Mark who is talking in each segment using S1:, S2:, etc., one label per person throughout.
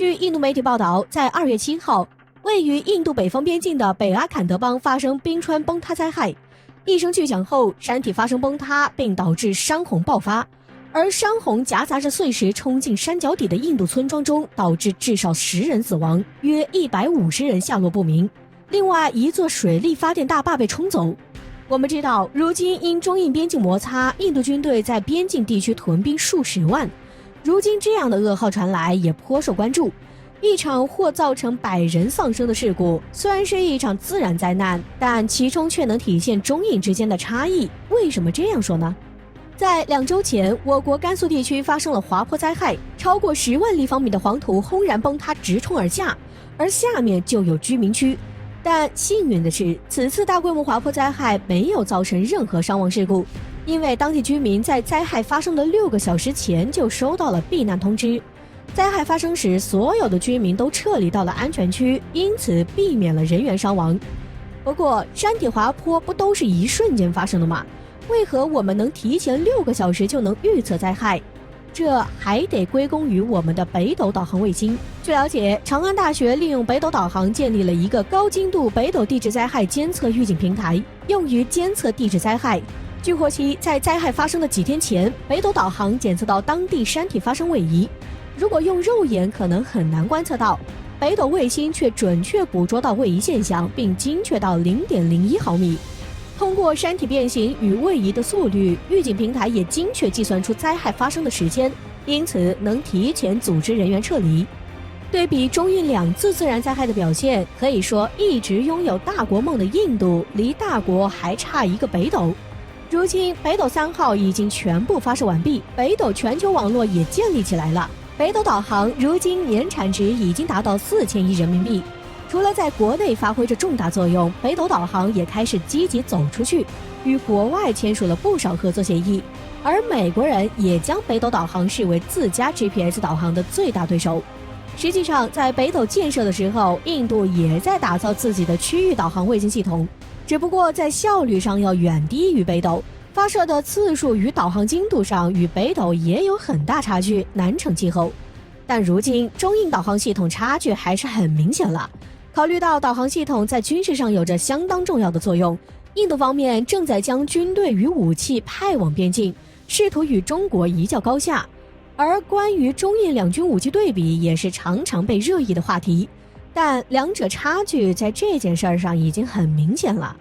S1: 据印度媒体报道，在2月7号，位于印度北方边境的北阿坎德邦发生冰川崩塌灾害，一声巨响后，山体发生崩塌，并导致山洪爆发，而山洪夹杂着碎石冲进山脚底的印度村庄中，导致至少10人死亡，约150人下落不明。另外，一座水力发电大坝被冲走。我们知道，如今因中印边境摩擦，印度军队在边境地区屯兵数十万。如今这样的噩耗传来，也颇受关注。一场或造成100人丧生的事故，虽然是一场自然灾难，但其中却能体现中印之间的差异。为什么这样说呢？在2周前，我国甘肃地区发生了滑坡灾害，超过10万立方米的黄土轰然崩塌，直冲而下，而下面就有居民区。但幸运的是，此次大规模滑坡灾害没有造成任何伤亡事故，因为当地居民在灾害发生的6个小时前就收到了避难通知。灾害发生时，所有的居民都撤离到了安全区，因此避免了人员伤亡。不过，山体滑坡不都是一瞬间发生的吗？为何我们能提前6个小时就能预测灾害？这还得归功于我们的北斗导航卫星。据了解，长安大学利用北斗导航建立了一个高精度北斗地质灾害监测预警平台，用于监测地质灾害。据获悉，在灾害发生的几天前，北斗导航检测到当地山体发生位移，如果用肉眼可能很难观测到，北斗卫星却准确捕捉到位移现象，并精确到 0.01 毫米。通过山体变形与位移的速率，预警平台也精确计算出灾害发生的时间，因此能提前组织人员撤离。对比中印2次自然灾害的表现，可以说一直拥有大国梦的印度离大国还差一个北斗。如今北斗3号已经全部发射完毕，北斗全球网络也建立起来了。北斗导航如今年产值已经达到4000亿人民币。除了在国内发挥着重大作用，北斗导航也开始积极走出去，与国外签署了不少合作协议。而美国人也将北斗导航视为自家 GPS 导航的最大对手。实际上，在北斗建设的时候，印度也在打造自己的区域导航卫星系统，只不过在效率上要远低于北斗，发射的次数与导航精度上与北斗也有很大差距，难成气候。但如今中印导航系统差距还是很明显了。考虑到导航系统在军事上有着相当重要的作用，印度方面正在将军队与武器派往边境，试图与中国一较高下。而关于中印2军武器对比也是常常被热议的话题，但两者差距在这件事上已经很明显了。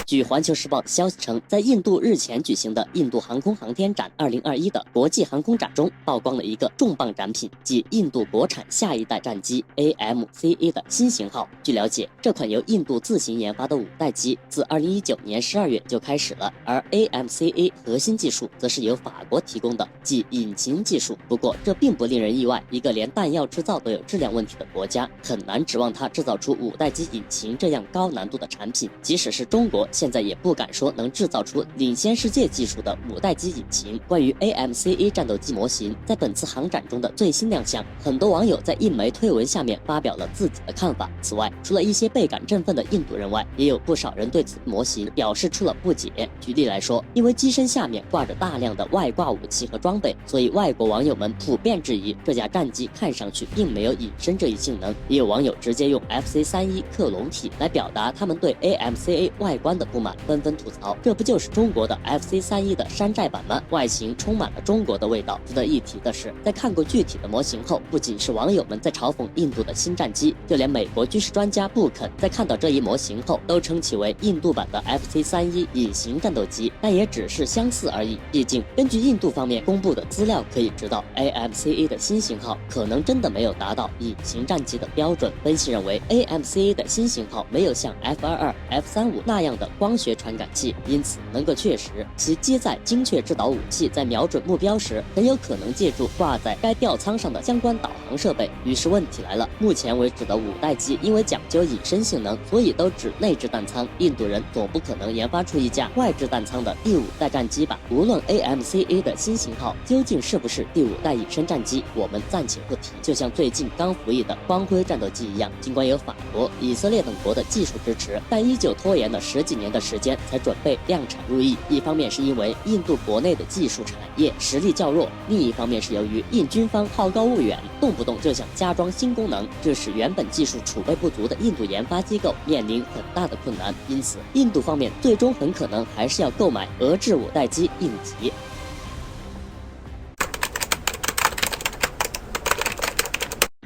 S2: 据《环球时报》的消息称，在印度日前举行的印度航空航天展2021的国际航空展中，曝光了一个重磅展品，即印度国产下一代战机 AMCA 的新型号。据了解，这款由印度自行研发的5代机，自2019年12月就开始了，而 AMCA 核心技术则是由法国提供的，即引擎技术。不过，这并不令人意外，一个连弹药制造都有质量问题的国家，很难指望它制造出5代机引擎这样高难度的产品。即使是中国，现在也不敢说能制造出领先世界技术的5代机引擎。关于 AMCA 战斗机模型在本次航展中的最新亮相，很多网友在印媒推文下面发表了自己的看法。此外，除了一些倍感振奋的印度人外，也有不少人对此模型表示出了不解。举例来说，因为机身下面挂着大量的外挂武器和装备，所以外国网友们普遍质疑这架战机看上去并没有隐身这一性能。也有网友直接用 FC31 克隆体来表达他们对 AMCA 外观的不满，纷纷吐槽，这不就是中国的 FC31的山寨版吗？外形充满了中国的味道。值得一提的是，在看过具体的模型后，不仅是网友们在嘲讽印度的新战机，就连美国军事专家布肯在看到这一模型后，都称其为印度版的 FC31隐形战斗机，但也只是相似而已。毕竟，根据印度方面公布的资料可以知道 ，AMCA 的新型号可能真的没有达到隐形战机的标准。分析认为 ，AMCA 的新型号没有像 F22、F35那样的光学传感器，因此能够确实其机载精确制导武器在瞄准目标时，很有可能借助挂在该吊舱上的相关导航设备。于是问题来了，目前为止的5代机因为讲究隐身性能，所以都只内置弹舱，印度人总不可能研发出一架外置弹舱的第5代战机吧？无论 AMCA 的新型号究竟是不是第5代隐身战机，我们暂且不提。就像最近刚服役的光辉战斗机一样，尽管有法国、以色列等国的技术支持，但依旧拖延了10几年年的时间才准备量产入役。一方面是因为印度国内的技术产业实力较弱，另一方面是由于印军方好高骛远，动不动就想加装新功能，这使原本技术储备不足的印度研发机构面临很大的困难。因此，印度方面最终很可能还是要购买俄制5代机应急。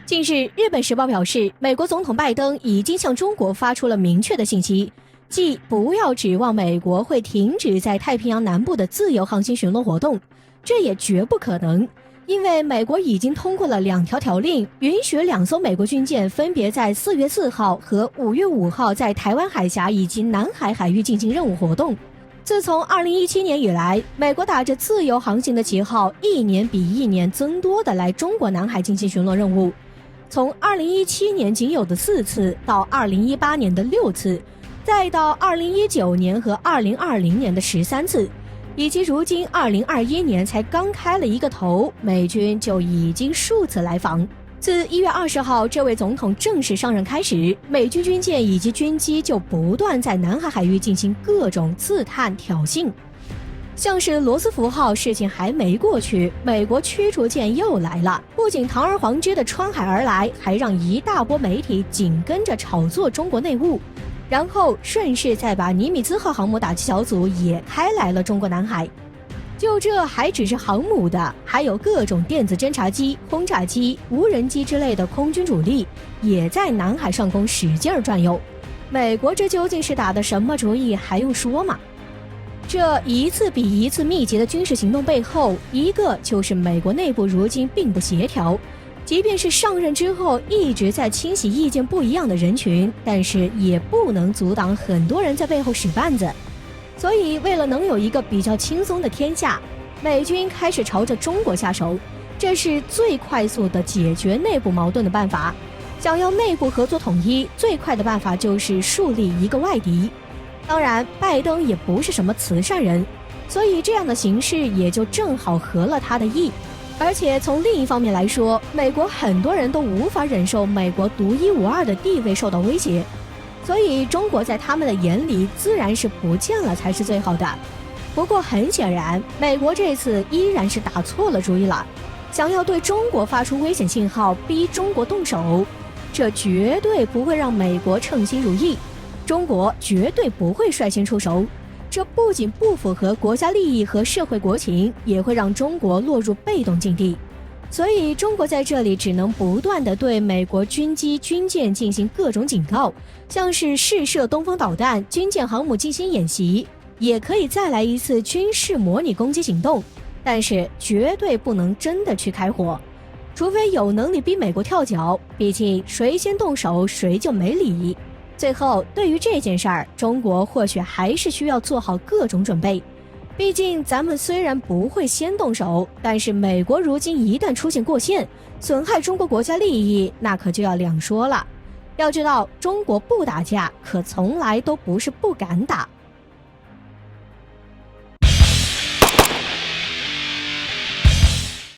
S1: 近日，日本时报表示，美国总统拜登已经向中国发出了明确的信息，即不要指望美国会停止在太平洋南部的自由航行巡逻活动，这也绝不可能，因为美国已经通过了2条条令，允许2艘美国军舰分别在4月4号和5月5号在台湾海峡以及南海海域进行任务活动。自从2017年以来，美国打着自由航行的旗号，一年比一年增多的来中国南海进行巡逻任务。从2017年仅有的4次，到2018年的6次，再到2019年和2020年的13次，以及如今2021年才刚开了一个头，美军就已经数次来访。自1月20号这位总统正式上任开始，美军军舰以及军机就不断在南海海域进行各种刺探挑衅。像是罗斯福号事情还没过去，美国驱逐舰又来了，不仅堂而皇之的穿海而来，还让一大波媒体紧跟着炒作中国内务，然后顺势再把尼米兹号航母打击小组也开来了中国南海。就这还只是航母的，还有各种电子侦察机、轰炸机、无人机之类的空军主力也在南海上空使劲转悠。美国这究竟是打的什么主意还用说吗？这一次比一次密集的军事行动背后，一个就是美国内部如今并不协调，即便是上任之后一直在清洗意见不一样的人群，但是也不能阻挡很多人在背后使绊子。所以为了能有一个比较轻松的天下，美军开始朝着中国下手，这是最快速的解决内部矛盾的办法。想要内部合作统一，最快的办法就是树立一个外敌。当然，拜登也不是什么慈善人，所以这样的形式也就正好合了他的意。而且从另一方面来说，美国很多人都无法忍受美国独一无二的地位受到威胁，所以中国在他们的眼里自然是不见了才是最好的。不过很显然，美国这次依然是打错了主意了，想要对中国发出危险信号，逼中国动手，这绝对不会让美国称心如意。中国绝对不会率先出手，这不仅不符合国家利益和社会国情，也会让中国落入被动境地。所以中国在这里只能不断地对美国军机、军舰进行各种警告，像是试射东风导弹、军舰、航母进行演习，也可以再来一次军事模拟攻击行动，但是绝对不能真的去开火，除非有能力逼美国跳脚，毕竟谁先动手谁就没理。最后，对于这件事儿，中国或许还是需要做好各种准备。毕竟咱们虽然不会先动手，但是美国如今一旦出现过线，损害中国国家利益，那可就要两说了。要知道，中国不打架，可从来都不是不敢打。